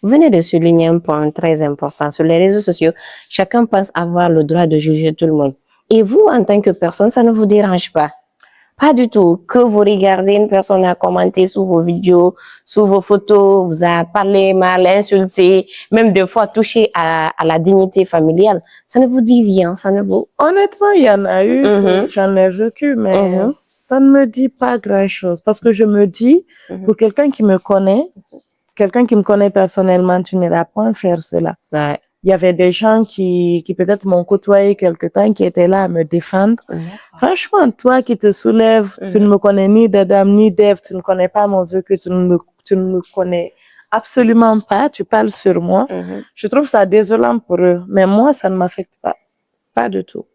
Vous venez de souligner un point très important. Sur les réseaux sociaux, chacun pense avoir le droit de juger tout le monde. Et vous, en tant que personne, ça ne vous dérange pas? Pas du tout. Que vous regardez une personne a commenté sous vos vidéos, sous vos photos, vous a parlé mal, insulté, même des fois touché à la dignité familiale. Ça ne vous dit rien, ça ne vous... Honnêtement, il y en a eu, j'en ai vécu, mais ça ne me dit pas grand-chose. Parce que je me dis, pour quelqu'un qui me connaît personnellement, tu n'iras pas faire cela. Ouais. Il y avait des gens qui peut-être m'ont côtoyé quelque temps, qui étaient là à me défendre. Franchement, toi qui te soulèves, tu ne me connais ni d'Adam ni d'Ève, tu ne connais pas mon Dieu, que tu ne me connais absolument pas, tu parles sur moi. Je trouve ça désolant pour eux, mais moi, ça ne m'affecte pas. Pas du tout.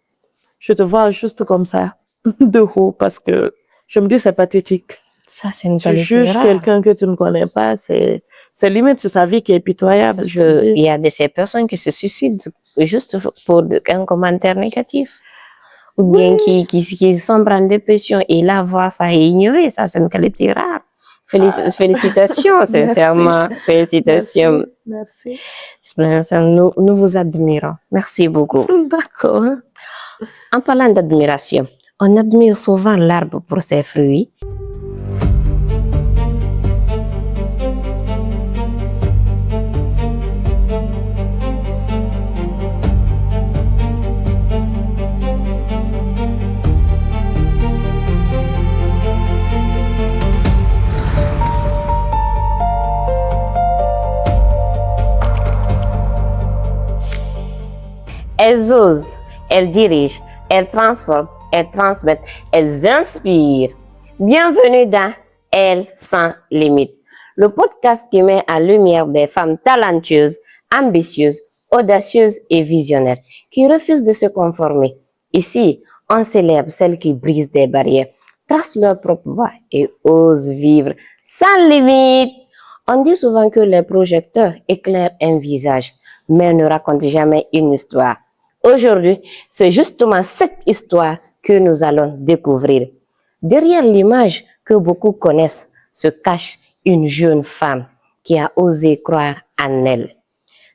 Je te vois juste comme ça, de haut, parce que je me dis c'est pathétique. Ça, c'est une Tu juges quelqu'un que tu ne connais pas, c'est limite, c'est sa vie qui est pitoyable. Il y a de ces personnes qui se suicident juste pour un commentaire négatif. Ou bien qui sombrent en dépression et là, voir ça et ignorer, ça, c'est une qualité rare. Félicitations, sincèrement. Félicitations. Merci. Nous vous admirons. Merci beaucoup. D'accord. En parlant d'admiration, on admire souvent l'arbre pour ses fruits. Elles osent, elles dirigent, elles transforment, elles transmettent, elles inspirent. Bienvenue dans Elles sans limite, le podcast qui met en lumière des femmes talentueuses, ambitieuses, audacieuses et visionnaires, qui refusent de se conformer. Ici, on célèbre celles qui brisent des barrières, tracent leur propre voie et osent vivre sans limite. On dit souvent que les projecteurs éclairent un visage, mais ne racontent jamais une histoire. Aujourd'hui, c'est justement cette histoire que nous allons découvrir. Derrière l'image que beaucoup connaissent se cache une jeune femme qui a osé croire en elle.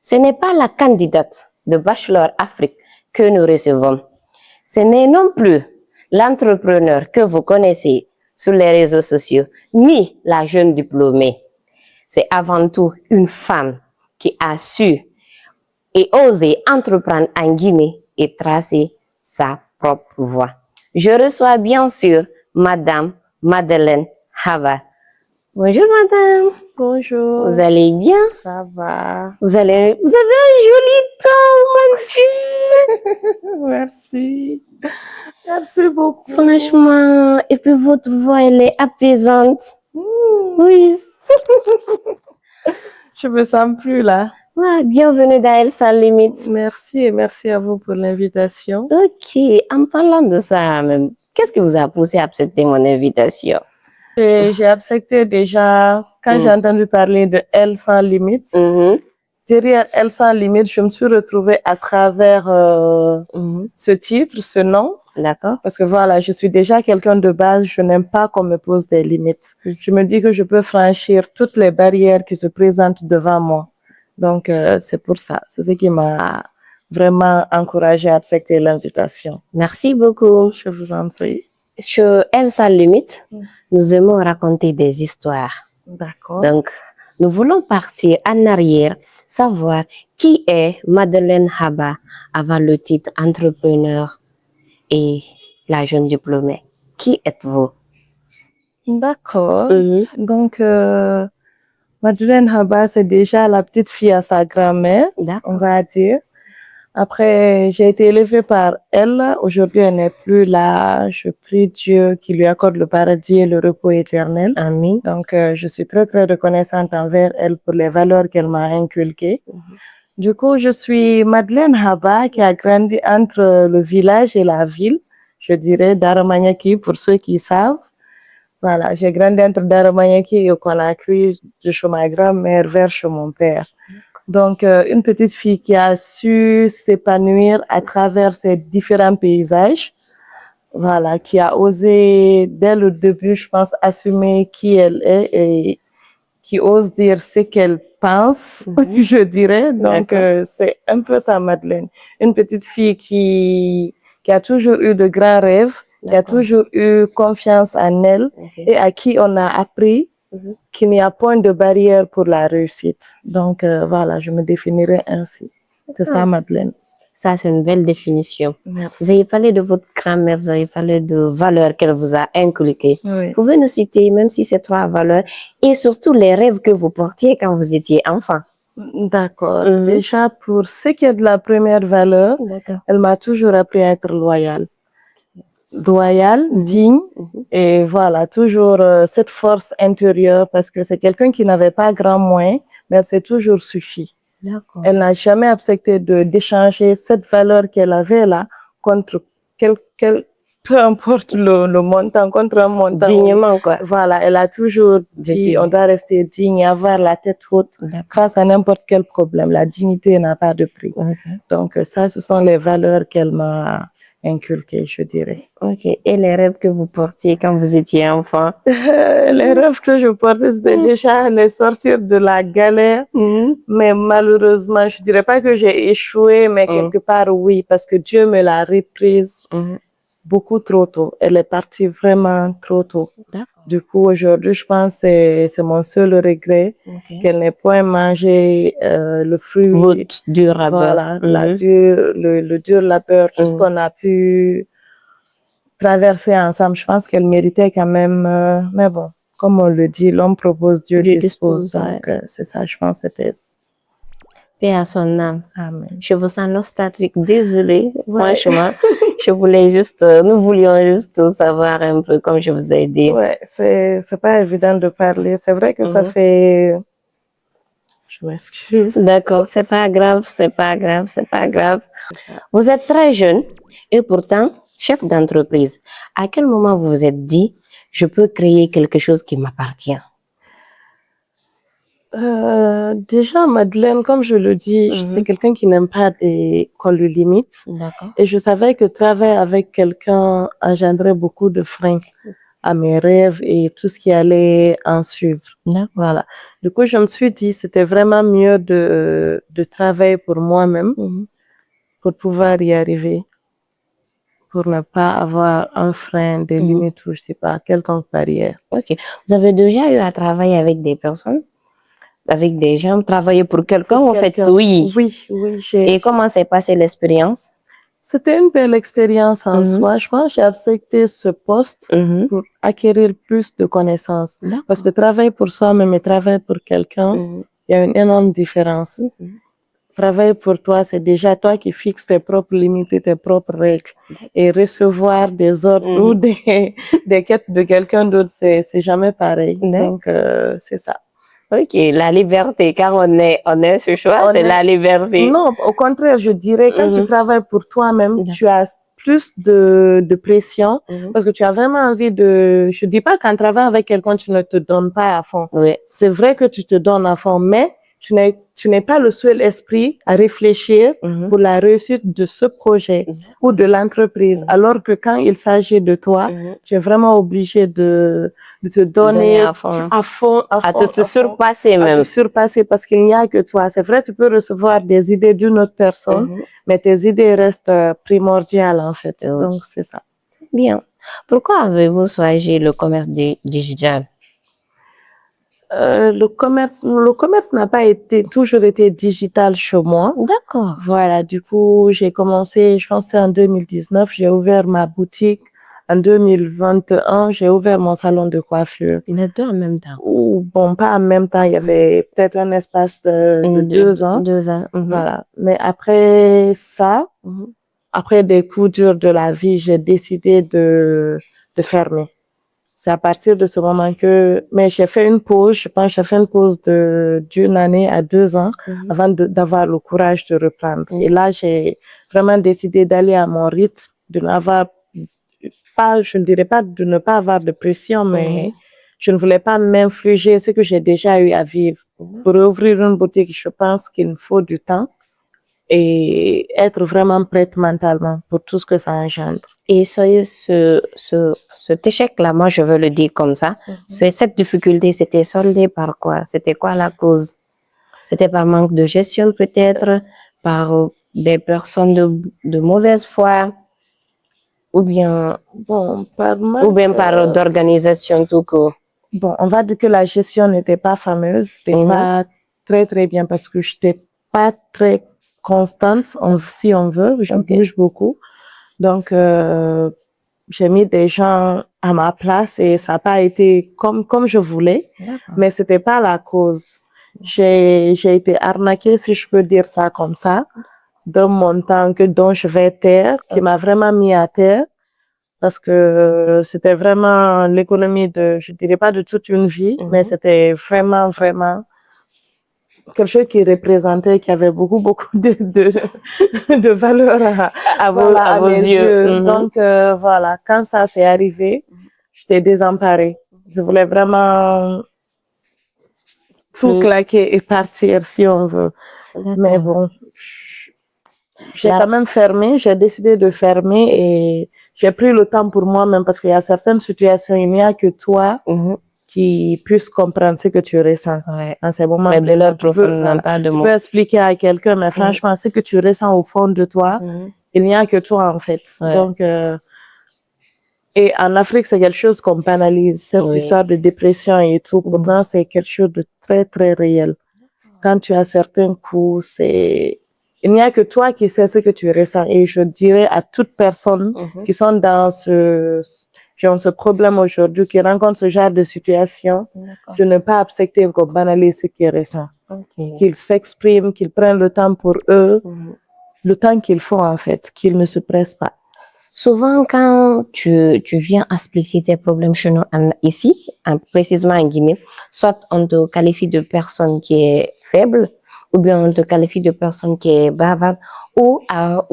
Ce n'est pas la candidate de Bachelor Afrique que nous recevons. Ce n'est non plus l'entrepreneur que vous connaissez sur les réseaux sociaux, ni la jeune diplômée. C'est avant tout une femme qui a su et osé entreprendre en Guinée et tracer sa propre voie. Je reçois bien sûr Madame Madeleine Haba. Bonjour Madame. Bonjour. Vous allez bien? Ça va. Vous avez un joli teint, mon Dieu. Merci. Merci beaucoup. Franchement, et puis votre voix, elle est apaisante. Oui. Je me sens plus là. Ouais, bienvenue dans Elles sans limite. Merci et merci à vous pour l'invitation. Ok, en parlant de ça même, qu'est-ce qui vous a poussé à accepter mon invitation? J'ai accepté déjà quand j'ai entendu parler de Elles sans limite. Derrière Elles sans limite, je me suis retrouvée à travers ce titre, ce nom. D'accord. Parce que voilà, je suis déjà quelqu'un de base, je n'aime pas qu'on me pose des limites. Je me dis que je peux franchir toutes les barrières qui se présentent devant moi. Donc, c'est pour ça. C'est ce qui m'a vraiment encouragée à accepter l'invitation. Merci beaucoup. Je vous en prie. Chez Elles sans limite, nous aimons raconter des histoires. D'accord. Donc, nous voulons partir en arrière, savoir qui est Madeleine Haba avant le titre entrepreneur et la jeune diplômée. Qui êtes-vous? D'accord. Donc, Madeleine Haba, c'est déjà la petite fille à sa grand-mère, on va dire. Après, j'ai été élevée par elle. Aujourd'hui, elle n'est plus là. Je prie Dieu qu'il lui accorde le paradis et le repos éternel. Amen. Donc, je suis très, très reconnaissante envers elle pour les valeurs qu'elle m'a inculquées. Du coup, je suis Madeleine Haba qui a grandi entre le village et la ville. Je dirais Daramaniaki pour ceux qui savent. Voilà, j'ai grandi entre Daramaniaki et Conakry, de chez ma grand-mère vers chez mon père. Donc, une petite fille qui a su s'épanouir à travers ces différents paysages. Voilà, qui a osé, dès le début, je pense, assumer qui elle est et qui ose dire ce qu'elle pense, je dirais. Donc, c'est un peu ça, Madeleine. Une petite fille qui a toujours eu de grands rêves, qui a toujours eu confiance en elle et à qui on a appris qu'il n'y a point de barrière pour la réussite. Donc, voilà, je me définirais ainsi. C'est ça, Madeleine. Ça, c'est une belle définition. Merci. Vous avez parlé de votre grand-mère, vous avez parlé de valeurs qu'elle vous a inculquées. Oui. Vous pouvez nous citer, même si c'est 3 valeurs, et surtout les rêves que vous portiez quand vous étiez enfant. D'accord. Déjà, pour ce qui est de la première valeur, elle m'a toujours appris à être loyale. Loyale, digne, et voilà, toujours cette force intérieure, parce que c'est quelqu'un qui n'avait pas grand moyen, mais elle s'est toujours suffit. Elle n'a jamais accepté d'échanger cette valeur qu'elle avait là contre peu importe le montant, contre un montant. Dignement, quoi. Voilà, elle a toujours dit, on doit rester digne, avoir la tête haute face à n'importe quel problème. La dignité n'a pas de prix. Donc ça, ce sont les valeurs qu'elle m'a inculquées, je dirais. Ok. Et les rêves que vous portiez quand vous étiez enfant? Les rêves que je portais, c'était déjà les sortir de la galère. Mais malheureusement, je dirais pas que j'ai échoué, mais quelque part, oui, parce que Dieu me l'a reprise beaucoup trop tôt. Elle est partie vraiment trop tôt. Du coup, aujourd'hui, je pense que c'est mon seul regret qu'elle n'ait point mangé le fruit. Votre dur labeur. Voilà, le dur labeur, tout ce qu'on a pu traverser ensemble. Je pense qu'elle méritait quand même, mais bon, comme on le dit, l'homme propose, Dieu dispose. Donc, c'est ça, je pense, c'était ça. Paix à son âme. Amen. Je vous sens nostalgique. Désolée, franchement. Je voulais juste, nous voulions juste savoir un peu, comme je vous ai dit. Ouais, c'est pas évident de parler. C'est vrai que ça fait... Je m'excuse. D'accord, c'est pas grave, c'est pas grave, c'est pas grave. Vous êtes très jeune et pourtant chef d'entreprise. À quel moment vous vous êtes dit, je peux créer quelque chose qui m'appartient? Déjà, Madeleine, comme je le dis, c'est quelqu'un qui n'aime pas qu'on le limite. Et je savais que travailler avec quelqu'un engendrait beaucoup de freins à mes rêves et tout ce qui allait en suivre. Voilà. Du coup, je me suis dit, c'était vraiment mieux de travailler pour moi-même pour pouvoir y arriver, pour ne pas avoir un frein, des limites ou je sais pas, quelconque barrière. Ok. Vous avez déjà eu à travailler avec des personnes? Avec des gens, travailler pour quelqu'un, en fait, oui. Oui. Et comment s'est passée l'expérience? C'était une belle expérience en soi. Je pense que j'ai accepté ce poste pour acquérir plus de connaissances. Parce que travailler pour soi-même et travailler pour quelqu'un, il y a une énorme différence. Travailler pour toi, c'est déjà toi qui fixes tes propres limites et tes propres règles. Et recevoir des ordres ou des quêtes de quelqu'un d'autre, c'est jamais pareil. Donc, c'est ça. Ok, la liberté, car on est ce choix, c'est la liberté. Non, au contraire, je dirais, quand tu travailles pour toi-même, tu as plus de pression parce que tu as vraiment envie je dis pas qu'en travaillant avec quelqu'un, tu ne te donnes pas à fond. C'est vrai que tu te donnes à fond, mais tu n'es pas le seul esprit à réfléchir pour la réussite de ce projet ou de l'entreprise. Alors que quand il s'agit de toi, tu es vraiment obligé de te donner à fond, à te surpasser même. À te surpasser parce qu'il n'y a que toi. C'est vrai, tu peux recevoir des idées d'une autre personne, mais tes idées restent primordiales en fait. Donc, c'est ça. Bien. Pourquoi avez-vous choisi le commerce digital? Le commerce n'a pas toujours été digital chez moi. D'accord. Voilà, du coup, j'ai commencé, je pense que c'était en 2019, j'ai ouvert ma boutique. En 2021, j'ai ouvert mon salon de coiffure. Les deux en même temps? Bon, pas en même temps, il y avait peut-être un espace de 2 ans. 2 ans. Voilà. Mais après ça, après des coups durs de la vie, j'ai décidé de fermer. C'est à partir de ce moment mais j'ai fait une pause, je pense que j'ai fait une pause d'une année à 2 ans avant d'avoir le courage de reprendre. Et là, j'ai vraiment décidé d'aller à mon rythme, je ne dirais pas de ne pas avoir de pression, mais je ne voulais pas m'infliger ce que j'ai déjà eu à vivre. Pour ouvrir une boutique, je pense qu'il me faut du temps et être vraiment prête mentalement pour tout ce que ça engendre. Et cet échec-là, moi je veux le dire comme ça, cette difficulté, c'était soldé par quoi? C'était quoi la cause? C'était par manque de gestion peut-être, par des personnes de mauvaise foi, ou bien, Bon, ou bien par d'organisation tout court. Bon, on va dire que la gestion n'était pas fameuse, c'était pas très très bien parce que j'étais pas très constante, si on veut, je bouge beaucoup. Donc, j'ai mis des gens à ma place et ça n'a pas été comme je voulais, mais c'était pas la cause. J'ai été arnaquée, si je peux dire ça comme ça, d'un montant dont je vais taire, qui m'a vraiment mis à terre. Parce que c'était vraiment l'économie je dirais pas de toute une vie, mais c'était vraiment, vraiment quelque chose qui représentait, qui avait beaucoup de valeur à vos mes yeux. Donc, voilà, quand ça s'est arrivé, j'étais désemparée. Je voulais vraiment tout claquer et partir, si on veut. Mais bon, j'ai quand même fermé, j'ai décidé de fermer et j'ai pris le temps pour moi-même parce qu'il y a certaines situations, il n'y a que toi qui puisse comprendre ce que tu ressens. En ces moments, mais de leur profondeur, tu peux expliquer à quelqu'un, mais franchement, ce que tu ressens au fond de toi, il n'y a que toi en fait. Donc, et en Afrique, c'est quelque chose qu'on banalise, cette histoire de dépression et tout. Pourtant, c'est quelque chose de très, très réel. Quand tu as certains coups, il n'y a que toi qui sais ce que tu ressens. Et je dirais à toute personne qui sont dans ce problème aujourd'hui, qui rencontrent ce genre de situation, de ne pas accepter qu'on banalise ce qu'ils ressentent. Qu'ils s'expriment, qu'ils prennent le temps pour eux, le temps qu'il faut en fait, qu'ils ne se pressent pas. Souvent, quand tu viens expliquer tes problèmes chez nous ici, précisément en Guinée, soit on te qualifie de personne qui est faible, ou bien on te qualifie de personne qui est bavarde, ou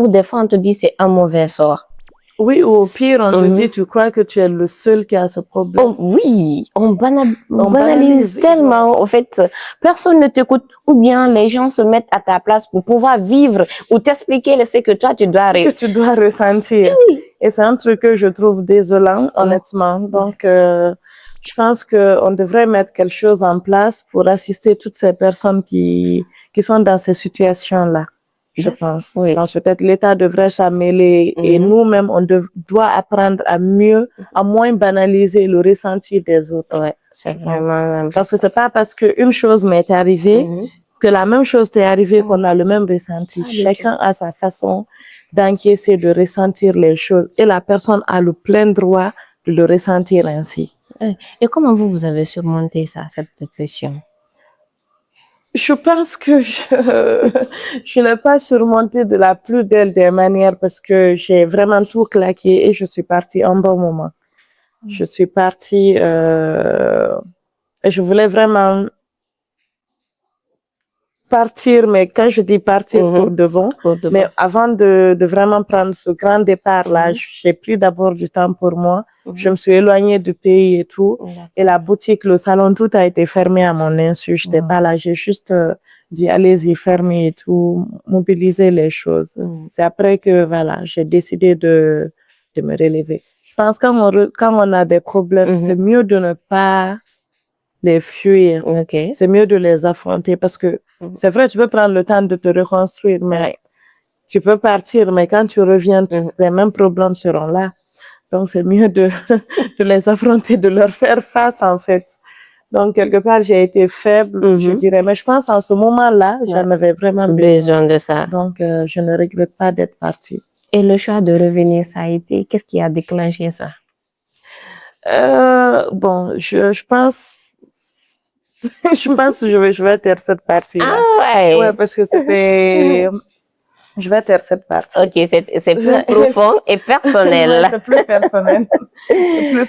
des fois on te dit c'est un mauvais sort. Oui, ou au pire, on te dit, tu crois que tu es le seul qui a ce problème. Oui, on banalise tellement. En fait, personne ne t'écoute ou bien les gens se mettent à ta place pour pouvoir vivre ou t'expliquer ce que toi, tu dois ressentir. Oui. Et c'est un truc que je trouve désolant, honnêtement. Donc, je pense qu'on devrait mettre quelque chose en place pour assister toutes ces personnes qui sont dans ces situations-là. Je pense. Oui. Donc, peut-être l'État devrait s'en mêler et nous-mêmes, on doit apprendre à moins banaliser le ressenti des autres. Ouais, c'est vraiment. Parce que c'est pas parce qu'une chose m'est arrivée que la même chose t'est arrivée qu'on a le même ressenti. Chacun a sa façon d'encaisser, de ressentir les choses et la personne a le plein droit de le ressentir ainsi. Et comment vous avez surmonté ça, cette dépression? Je pense que je n'ai pas surmonté de la plus belle des manières parce que j'ai vraiment tout claqué et je suis partie un bon moment. Je suis partie et je voulais vraiment partir, mais quand je dis partir pour de bon, mais avant de vraiment prendre ce grand départ-là, j'ai pris d'abord du temps pour moi. Je me suis éloignée du pays et tout. Et la boutique, le salon, tout a été fermé à mon insu. Je n'étais pas là. J'ai juste dit, allez-y, fermez et tout, mobiliser les choses. C'est après que, voilà, j'ai décidé de me relever. Je pense que quand on a des problèmes, c'est mieux de ne pas les fuir. C'est mieux de les affronter parce que c'est vrai, tu peux prendre le temps de te reconstruire, mais tu peux partir, mais quand tu reviens, les mêmes problèmes seront là. Donc, c'est mieux de les affronter, de leur faire face, en fait. Donc, quelque part, j'ai été faible, je dirais. Mais je pense en ce moment-là, j'en avais vraiment besoin de ça. Donc, je ne regrette pas d'être partie. Et le choix de revenir, ça a été, qu'est-ce qui a déclenché ça? Bon, je pense que je vais taire cette partie-là. Ah ouais? Ouais, parce que c'était... Je vais taire cette partie. Ok, c'est plus profond et personnel. Ouais, c'est plus personnel.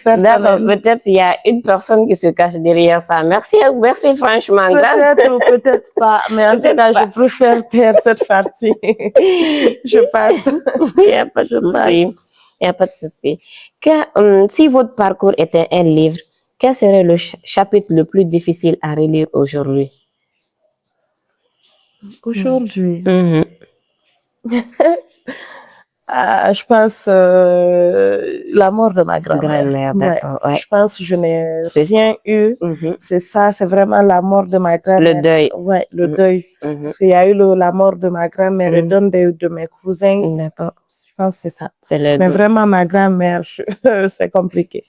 D'accord, peut-être il y a une personne qui se cache derrière ça. Merci franchement. Peut-être ou peut-être pas, mais en tout cas, je préfère taire cette partie. Je passe. Il n'y a pas de souci. Il n'y a pas de souci. Si votre parcours était un livre, quel serait le chapitre le plus difficile à relire aujourd'hui? Aujourd'hui? Je pense la mort de ma grand-mère. Grand-mère, d'accord. Ouais. Je pense que je n'ai C'est rien eu. C'est ça, c'est vraiment la mort de ma grand-mère. Le deuil. Ouais, le deuil. Parce qu'il y a eu la mort de ma grand-mère et d'un de mes cousins. D'accord. Je pense que c'est ça. C'est le Mais deuil. vraiment, ma grand-mère, c'est compliqué.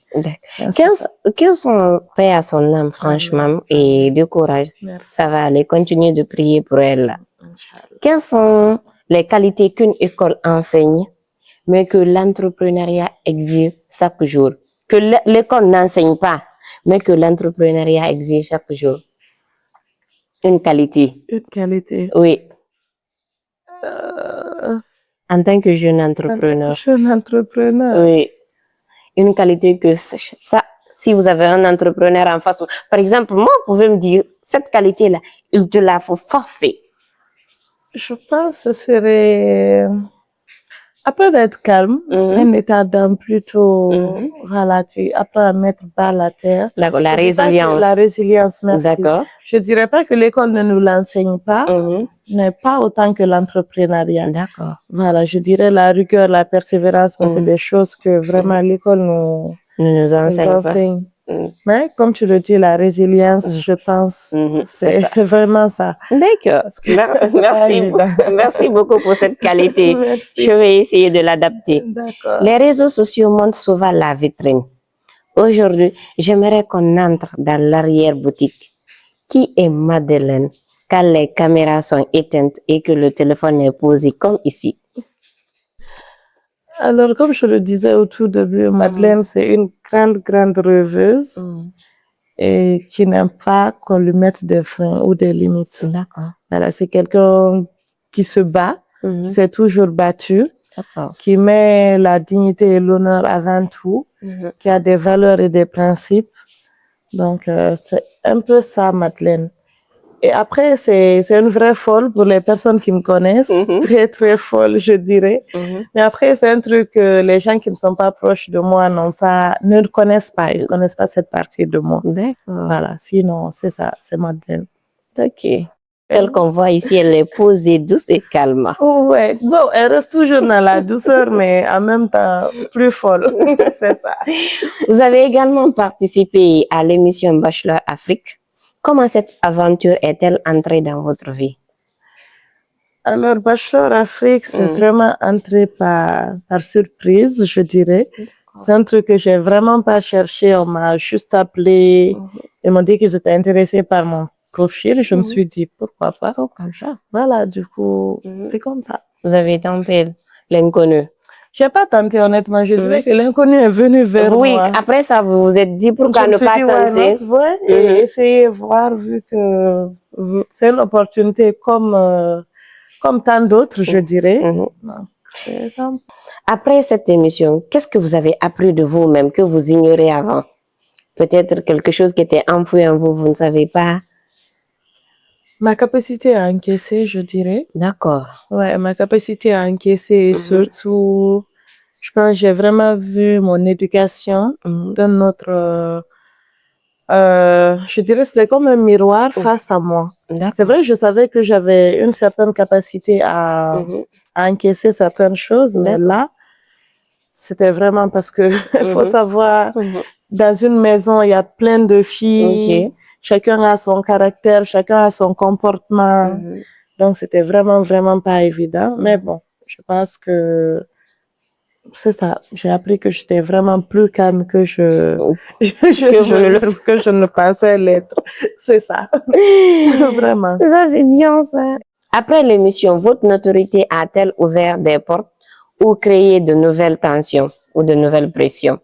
Qu'ils sont paix à son âme, franchement, et du courage. Merci. Ça va aller. Continuer de prier pour elle. Inch'Allah. Quelles sont les qualités qu'une école enseigne, mais que l'entrepreneuriat exige chaque jour? Que l'école n'enseigne pas, mais que l'entrepreneuriat exige chaque jour. Une qualité. Une qualité. Oui. En tant que jeune entrepreneur. Jeune entrepreneur. Oui. Une qualité que ça, si vous avez un entrepreneur en face, par exemple, moi, vous pouvez me dire, cette qualité-là, il te la faut forcer. Je pense que ce serait après d'être calme, un état d'âme plutôt relatif, après à mettre bas la terre. D'accord, la résilience. La résilience, merci. D'accord. Je dirais pas que l'école ne nous l'enseigne pas, mais pas autant que l'entrepreneuriat. D'accord. Voilà, je dirais la rigueur, la persévérance, mais c'est des choses que vraiment l'école nous enseigne pas. Mais comme tu le dis, la résilience, je pense, c'est vraiment ça. D'accord. Merci beaucoup pour cette qualité. Merci. Je vais essayer de l'adapter. D'accord. Les réseaux sociaux montrent souvent la vitrine. Aujourd'hui, j'aimerais qu'on entre dans l'arrière-boutique. Qui est Madeleine quand les caméras sont éteintes et que le téléphone est posé comme ici? Alors, comme je le disais au tout début, Madeleine, c'est une grande rêveuse et qui n'aime pas qu'on lui mette des freins ou des limites. D'accord. Voilà, c'est quelqu'un qui se bat, qui s'est toujours battu, qui met la dignité et l'honneur avant tout, qui a des valeurs et des principes. Donc, c'est un peu ça, Madeleine. Et après, c'est une vraie folle pour les personnes qui me connaissent. Très folle, je dirais. Mais après, c'est un truc que les gens qui ne sont pas proches de moi ne connaissent pas. Ils ne connaissent pas cette partie de moi. Voilà, sinon, c'est ça, c'est Madeleine. Ok. Celle qu'on voit ici, elle est posée, douce et calme. Ouais, bon, elle reste toujours dans la douceur, mais en même temps, plus folle. C'est ça. Vous avez également participé à l'émission Bachelor Afrique. Comment cette aventure est-elle entrée dans votre vie? Alors, Bachelor Afrique, c'est vraiment entré par surprise, je dirais. C'est un truc que j'ai vraiment pas cherché. On m'a juste appelé. Ils m'ont dit qu'ils étaient intéressés par mon profil. Je me suis dit, pourquoi pas? Voilà, du coup, c'est comme ça. Vous avez tenté l'inconnu? J'ai pas tenté, honnêtement. Je dirais que l'inconnu est venu vers moi. Oui, après ça, vous vous êtes dit pourquoi ne pas tenter? Et essayer voir, vu que c'est une opportunité comme tant d'autres, je dirais. C'est ça. Après cette émission, qu'est-ce que vous avez appris de vous-même que vous ignorez avant? Peut-être quelque chose qui était enfoui en vous, vous ne savez pas? Ma capacité à encaisser, je dirais. D'accord. Ouais, ma capacité à encaisser et surtout, je pense que j'ai vraiment vu mon éducation d'un autre... je dirais c'était comme un miroir face à moi. C'est vrai, je savais que j'avais une certaine capacité à encaisser certaines choses, mais là, c'était vraiment parce que il faut savoir, dans une maison, il y a plein de filles, chacun a son caractère, chacun a son comportement. Donc, c'était vraiment pas évident. Mais bon, je pense que c'est ça. J'ai appris que j'étais vraiment plus calme que je ne pensais l'être. C'est ça. Vraiment. Ça, c'est bien ça. Après l'émission, votre notoriété a-t-elle ouvert des portes ou créé de nouvelles tensions ou de nouvelles pressions?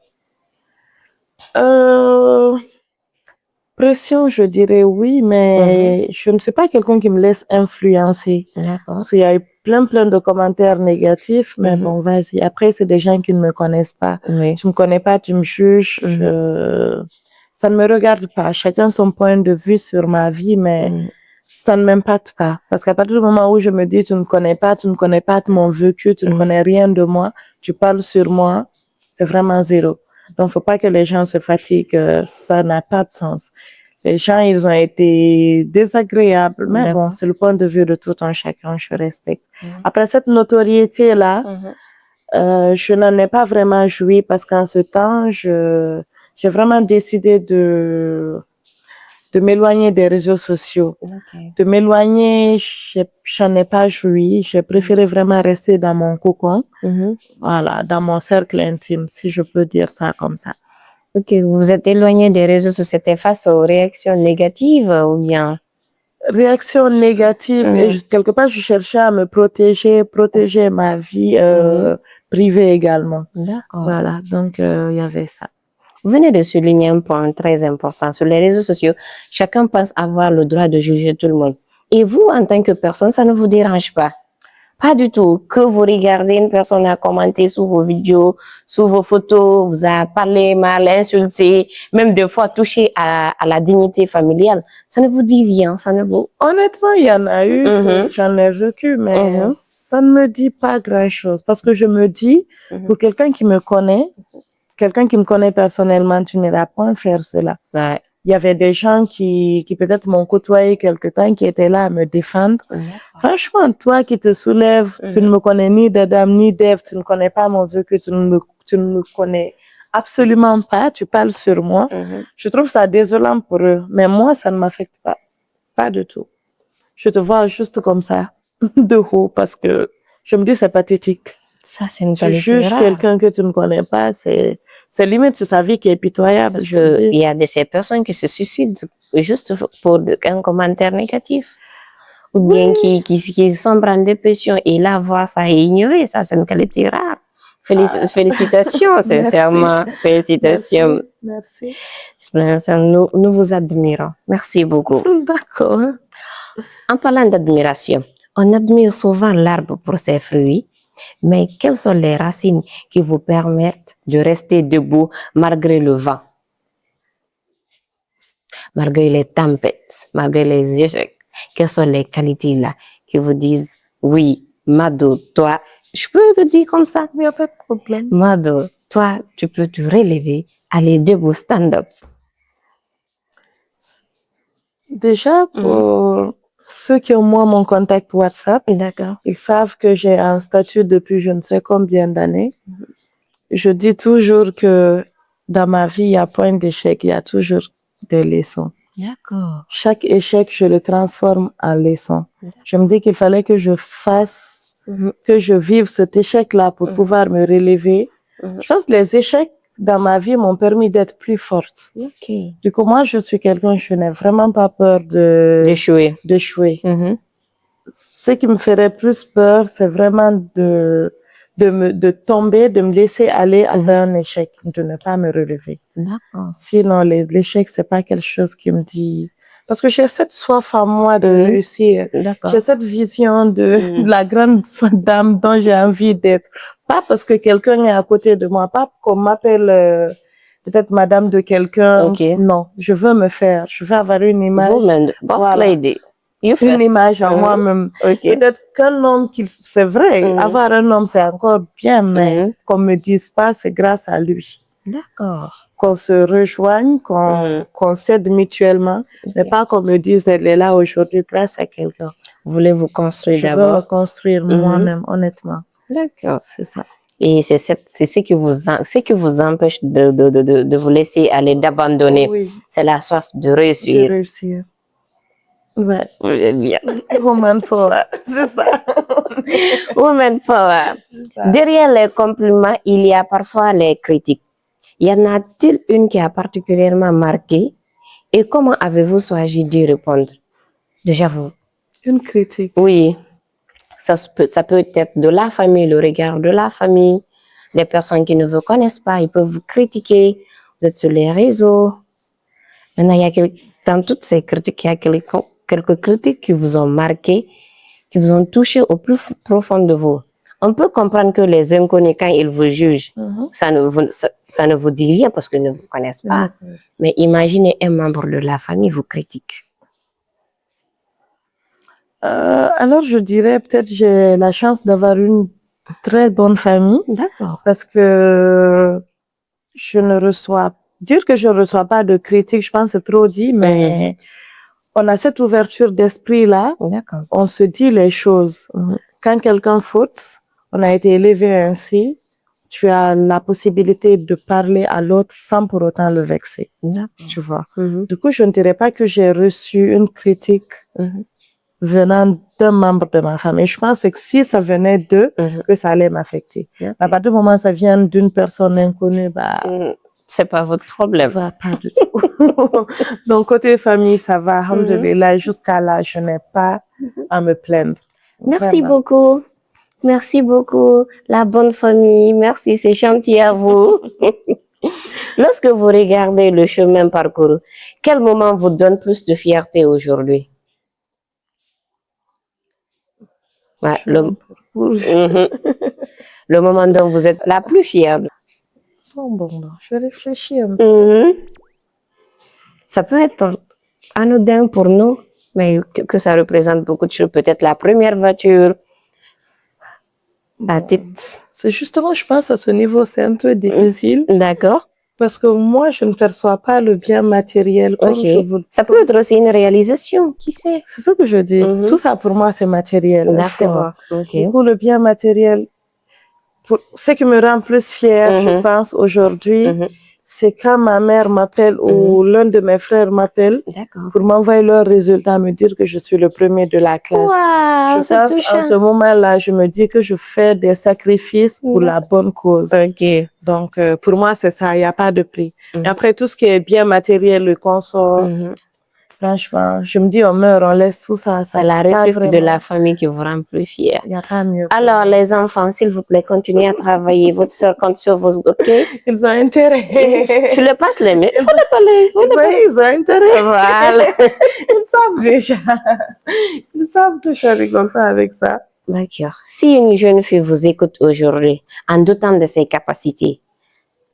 Pression, je dirais oui, mais je ne suis pas quelqu'un qui me laisse influencer. Parce qu'il y a eu plein de commentaires négatifs, mais bon, vas-y. Après, c'est des gens qui ne me connaissent pas. Tu me connais pas, tu me juges. Ça ne me regarde pas. Chacun son point de vue sur ma vie, mais ça ne m'impacte pas. Parce qu'à partir du moment où je me dis, tu ne connais pas de mon vécu, tu ne connais rien de moi, tu parles sur moi, c'est vraiment zéro. Donc, faut pas que les gens se fatiguent, ça n'a pas de sens. Les gens, ils ont été désagréables, mais bon, c'est le point de vue de tout un chacun, je respecte. Après cette notoriété-là, Je n'en ai pas vraiment joui parce qu'en ce temps, j'ai vraiment décidé de m'éloigner des réseaux sociaux. Okay. De m'éloigner, j'en ai pas joui. J'ai préféré vraiment rester dans mon cocon. Voilà, dans mon cercle intime, si je peux dire ça comme ça. Ok, vous vous êtes éloigné des réseaux sociaux, c'était face aux réactions négatives ou bien? Réaction négative et quelque part, je cherchais à me protéger ma vie privée également. D'accord. Voilà, donc il y avait ça. Vous venez de souligner un point très important. Sur les réseaux sociaux, chacun pense avoir le droit de juger tout le monde. Et vous, en tant que personne, ça ne vous dérange pas? Pas du tout. Que vous regardez une personne a commenté sous vos vidéos, sous vos photos, vous a parlé mal, insulté, même des fois touché à la dignité familiale. Ça ne vous dit rien, ça ne vous... Honnêtement, il y en a eu, j'en ai vécu, mais ça ne me dit pas grand-chose. Parce que je me dis, pour quelqu'un qui me connaît personnellement, tu n'iras pas faire cela. Ouais. Il y avait des gens qui peut-être m'ont côtoyé quelque temps, qui étaient là à me défendre. Franchement, toi qui te soulèves, tu ne me connais ni d'Adam ni d'Ève, tu ne connais pas mon Dieu, que tu ne me connais absolument pas, tu parles sur moi. Je trouve ça désolant pour eux, mais moi, ça ne m'affecte pas. Pas du tout. Je te vois juste comme ça, de haut, parce que je me dis c'est pathétique. Ça, c'est une Tu juges quelqu'un que tu ne connais pas, c'est limite, c'est sa vie qui est pitoyable. Parce qu'il y a de ces personnes qui se suicident juste pour un commentaire négatif. Ou bien qui sombrent en dépression et là, voir ça et ignorer, ça, c'est une qualité rare. Félicitations, sincèrement. Félicitations. Merci. Nous vous admirons. Merci beaucoup. D'accord. En parlant d'admiration, on admire souvent l'arbre pour ses fruits, mais quelles sont les racines qui vous permettent de rester debout malgré le vent, malgré les tempêtes, malgré les échecs? Quelles sont les qualités là qui vous disent, oui, Mado, toi, je peux le dire comme ça, il n'y a pas de problème. Mado, toi, tu peux te relever, aller debout, stand up. Déjà, pour ceux qui ont moi mon contact WhatsApp, ils savent que j'ai un statut depuis je ne sais combien d'années. Je dis toujours que dans ma vie, il y a point d'échec, il y a toujours des leçons. D'accord. Chaque échec, je le transforme en leçon. Je me dis qu'il fallait que je fasse, que je vive cet échec-là pour pouvoir me relever. Je pense que les échecs dans ma vie m'ont permis d'être plus forte. Okay. Du coup, moi, je suis quelqu'un, je n'ai vraiment pas peur d'échouer. Ce qui me ferait plus peur, c'est vraiment de tomber, de me laisser aller à un échec, de ne pas me relever. D'accord. Sinon, l'échec, c'est pas quelque chose qui me dit... Parce que j'ai cette soif en moi de réussir. J'ai cette vision de la grande dame dont j'ai envie d'être. Pas parce que quelqu'un est à côté de moi, pas qu'on m'appelle peut-être madame de quelqu'un. Non, je veux me faire. Je veux avoir une image. Woman, boss lady. Une image en moi-même. Peut-être qu'un homme, c'est vrai, avoir un homme, c'est encore bien, mais qu'on me dise pas, c'est grâce à lui. D'accord. Qu'on se rejoigne, qu'on s'aide mutuellement, mais pas qu'on me dise, elle est là aujourd'hui grâce à quelqu'un. Voulez-vous construire d'abord? Je veux construire moi-même, honnêtement. D'accord. C'est ça. Et c'est ce qui vous empêche de vous laisser aller, d'abandonner. Oui. C'est la soif de réussir. De réussir. Ouais. Bien. Woman power, c'est ça. Woman power. Derrière les compliments, il y a parfois les critiques. Y en a-t-il une qui a particulièrement marqué? Et comment avez-vous choisi d'y répondre? Déjà vous. Une critique? Oui. Ça peut être de la famille, le regard de la famille. Les personnes qui ne vous connaissent pas, ils peuvent vous critiquer. Vous êtes sur les réseaux. Maintenant, dans toutes ces critiques, il y a quelques critiques qui vous ont marqué, qui vous ont touché au plus profond de vous. On peut comprendre que les inconnus, quand ils vous jugent, ça ne vous dit rien parce qu'ils ne vous connaissent pas. Mais imaginez un membre de la famille vous critique. Alors, je dirais peut-être j'ai la chance d'avoir une très bonne famille. D'accord. Parce que dire que je ne reçois pas de critiques, je pense que c'est trop dit, mais on a cette ouverture d'esprit-là. D'accord. On se dit les choses. Quand quelqu'un faute, on a été élevé ainsi. tu as la possibilité de parler à l'autre sans pour autant le vexer. Tu vois. Du coup, je ne dirais pas que j'ai reçu une critique venant d'un membre de ma famille. Je pense que si ça venait d'eux, que ça allait m'affecter. À partir du moment où ça vient d'une personne inconnue, c'est pas votre problème. Pas du tout. Donc, côté famille, ça va, alhamdoulilah. Jusqu'à là, je n'ai pas à me plaindre. Merci beaucoup. Merci beaucoup, la bonne famille. Merci, c'est gentil à vous. Lorsque vous regardez le chemin parcouru, quel moment vous donne plus de fierté aujourd'hui? Ouais, le moment dont vous êtes la plus fière. Je réfléchis un peu. Ça peut être anodin pour nous, mais que ça représente beaucoup de choses. Peut-être la première voiture, la petite. C'est justement, je pense, à ce niveau, c'est un peu difficile. D'accord. Parce que moi, je ne perçois pas le bien matériel. Ça peut être aussi une réalisation, qui sait? C'est ça que je dis. Tout ça, pour moi, c'est matériel. D'accord. Du coup, le bien matériel, ce qui me rend plus fière, je pense, aujourd'hui, c'est quand ma mère m'appelle ou l'un de mes frères m'appelle pour m'envoyer leurs résultats, me dire que je suis le premier de la classe. Wow, je pense, en ce moment-là, je me dis que je fais des sacrifices pour la bonne cause. Donc, pour moi, c'est ça, il n'y a pas de prix. Et après, tout ce qui est bien matériel, le confort, franchement, je me dis, on meurt, on laisse tout ça. C'est la réussite de la famille qui vous rend plus fière. Il n'y a pas mieux. Alors, les enfants, s'il vous plaît, continuez à travailler. Votre soeur compte sur vos... OK? Ils ont intérêt. Tu leur passes les mains. Ils ont intérêt. Voilà. Ils savent déjà. Ils savent toucher rigoler avec ça. D'accord. Si une jeune fille vous écoute aujourd'hui, en doutant de ses capacités,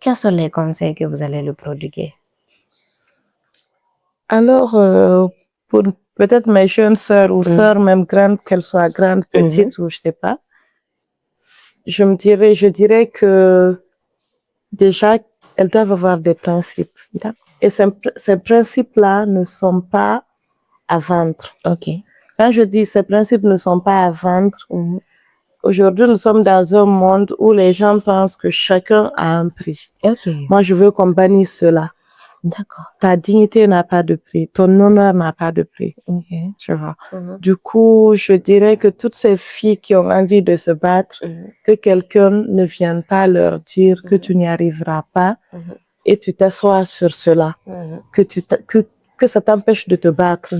quels sont les conseils que vous allez lui prodiguer? Alors, pour peut-être mes jeunes sœurs ou sœurs, même grandes, qu'elles soient grandes, petites ou je sais pas, je dirais que déjà, elles doivent avoir des principes. Et ces principes-là ne sont pas à vendre. Quand je dis ces principes ne sont pas à vendre, aujourd'hui, nous sommes dans un monde où les gens pensent que chacun a un prix. Moi, je veux qu'on bannisse cela. Ta dignité n'a pas de prix, ton honneur n'a pas de prix. Tu vois. Du coup, je dirais que toutes ces filles qui ont envie de se battre, que quelqu'un ne vienne pas leur dire que tu n'y arriveras pas et tu t'assois sur cela, que ça t'empêche de te battre.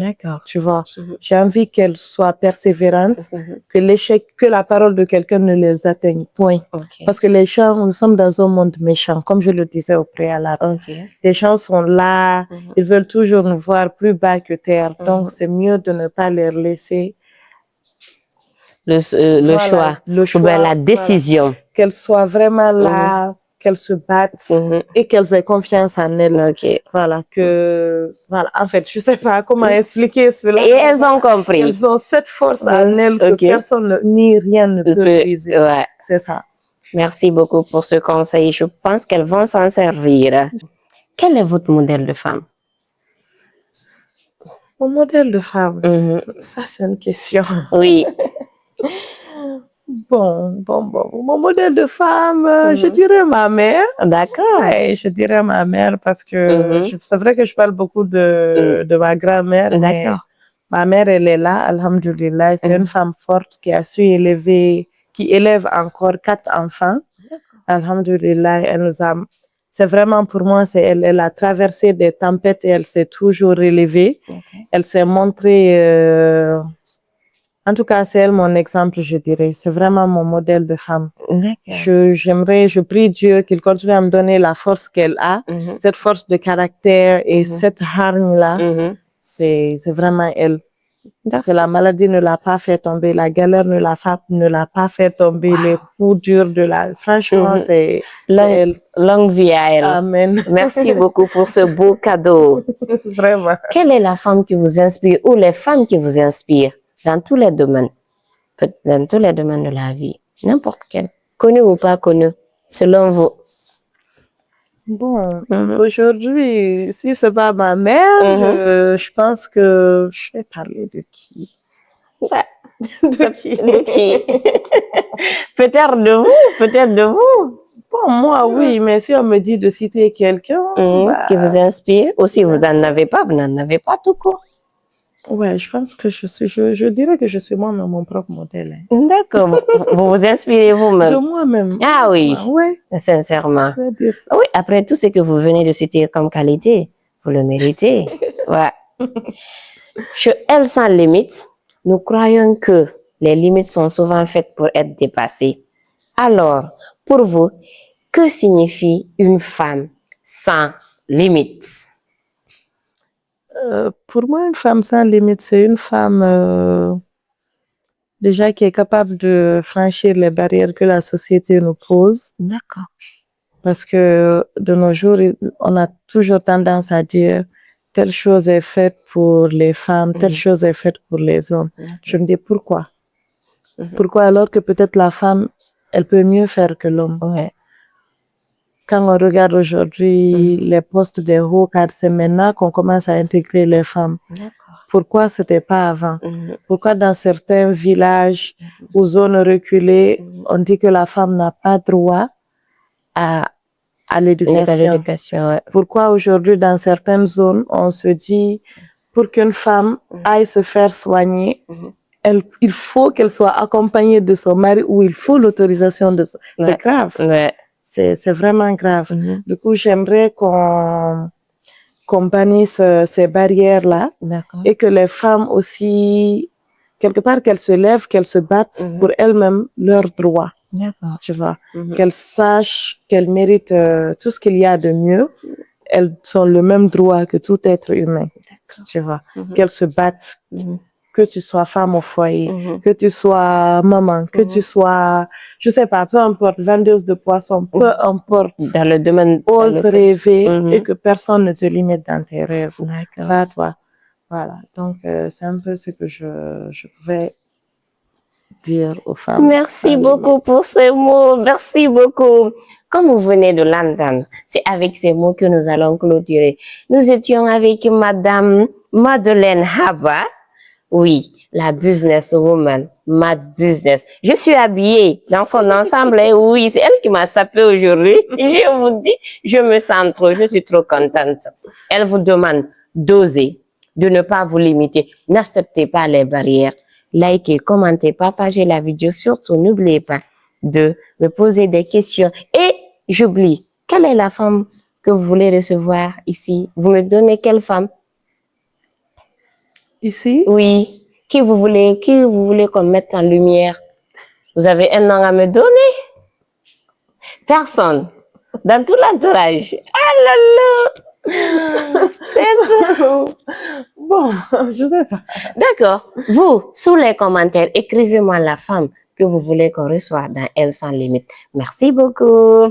Tu vois. J'ai envie qu'elles soient persévérantes, que la parole de quelqu'un ne les atteigne point. Parce que les gens, nous sommes dans un monde méchant, comme je le disais au préalable. Les gens sont là, ils veulent toujours nous voir plus bas que terre. Donc, c'est mieux de ne pas leur laisser le choix, la décision. Qu'elles soient vraiment là, qu'elles se battent et qu'elles aient confiance en elles. Voilà, en fait, je sais pas comment expliquer cela. Et elles ont compris. Elles ont cette force en elles que personne ni rien ne peut briser. C'est ça. Merci beaucoup pour ce conseil. Je pense qu'elles vont s'en servir. Quel est votre modèle de femme? Mon modèle de femme? Ça, c'est une question. Oui. Bon. Mon modèle de femme, je dirais ma mère. D'accord. Ouais, je dirais ma mère parce que c'est vrai que je parle beaucoup de ma grand-mère. D'accord. Ma mère, elle est là, alhamdoulilah. C'est une femme forte qui a su élever, qui élève encore 4 enfants. Alhamdoulilah, elle nous a... C'est vraiment pour moi, c'est elle. Elle a traversé des tempêtes et elle s'est toujours relevée. Elle s'est montrée... En tout cas, c'est elle mon exemple, je dirais. C'est vraiment mon modèle de femme. Je prie Dieu qu'il continue à me donner la force qu'elle a, cette force de caractère et cette hargne-là. C'est vraiment elle. Parce que la maladie ne l'a pas fait tomber, la galère ne l'a pas fait tomber, les coups durs de la... Franchement, c'est elle. Longue vie à elle. Amen. Merci beaucoup pour ce beau cadeau. Vraiment. Quelle est la femme qui vous inspire ou les femmes qui vous inspirent dans tous les domaines de la vie, n'importe quel, connu ou pas connu, selon vous? Bon, aujourd'hui, si c'est pas ma mère, je pense que je vais parler de qui? De qui? Peut-être de vous, peut-être de vous. Non, moi, oui, mais si on me dit de citer quelqu'un... qui vous inspire, ou si vous n'en avez pas, vous n'en avez pas tout court. Ouais, je pense que je dirais que je suis moi-même mon propre modèle. Hein. D'accord. Vous vous inspirez vous-même. De moi-même. Ah oui. Ouais. Sincèrement. Je vais dire ça. Oui, après tout ce que vous venez de citer comme qualité, vous le méritez. Ouais. Chez Elle sans limite, nous croyons que les limites sont souvent faites pour être dépassées. Alors, pour vous, que signifie une femme sans limites? Pour moi, une femme sans limite, c'est une femme déjà qui est capable de franchir les barrières que la société nous pose. D'accord. Parce que de nos jours, on a toujours tendance à dire telle chose est faite pour les femmes, telle chose est faite pour les hommes. Je me dis pourquoi? Pourquoi alors que peut-être la femme, elle peut mieux faire que l'homme? Ouais. Quand on regarde aujourd'hui les postes des hauts cadres, c'est maintenant qu'on commence à intégrer les femmes. Pourquoi c'était pas avant? Pourquoi dans certains villages ou zones reculées, on dit que la femme n'a pas droit à l'éducation? Ouais. Pourquoi aujourd'hui dans certaines zones, on se dit pour qu'une femme aille se faire soigner, il faut qu'elle soit accompagnée de son mari ou il faut l'autorisation de son... Ouais. C'est grave. Ouais. C'est vraiment grave. Du coup, j'aimerais qu'on bannisse ces barrières-là et que les femmes aussi, quelque part, qu'elles se lèvent, qu'elles se battent pour elles-mêmes leurs droits. D'accord. Tu vois, qu'elles sachent qu'elles méritent tout ce qu'il y a de mieux. Elles ont le même droit que tout être humain. Tu vois, qu'elles se battent. Que tu sois femme au foyer, que tu sois maman, que tu sois, je sais pas, peu importe, vendeuse de poissons, peu importe. Dans le domaine. Ose rêver et que personne ne te limite dans tes rêves. Pas toi. Voilà. Donc, c'est un peu ce que je pouvais dire aux femmes. Merci beaucoup pour ces mots. Merci beaucoup. Comme vous venez de l'entendre, c'est avec ces mots que nous allons clôturer. Nous étions avec Madame Madeleine Haba. Oui, la businesswoman, Mad Business. Je suis habillée dans son ensemble. Et oui, c'est elle qui m'a sapé aujourd'hui. Je vous dis, je me sens trop, je suis trop contente. Elle vous demande d'oser, de ne pas vous limiter. N'acceptez pas les barrières. Likez, commentez, partagez la vidéo. Surtout, n'oubliez pas de me poser des questions. Et j'oublie, quelle est la femme que vous voulez recevoir ici? Vous me donnez quelle femme? Ici? Oui. Qui vous voulez qu'on mette en lumière? Vous avez un nom à me donner? Personne. Dans tout l'entourage. Ah là là! C'est bon. Bon, je sais pas. D'accord. Vous, sous les commentaires, écrivez-moi la femme que vous voulez qu'on reçoive dans Elle sans limite. Merci beaucoup.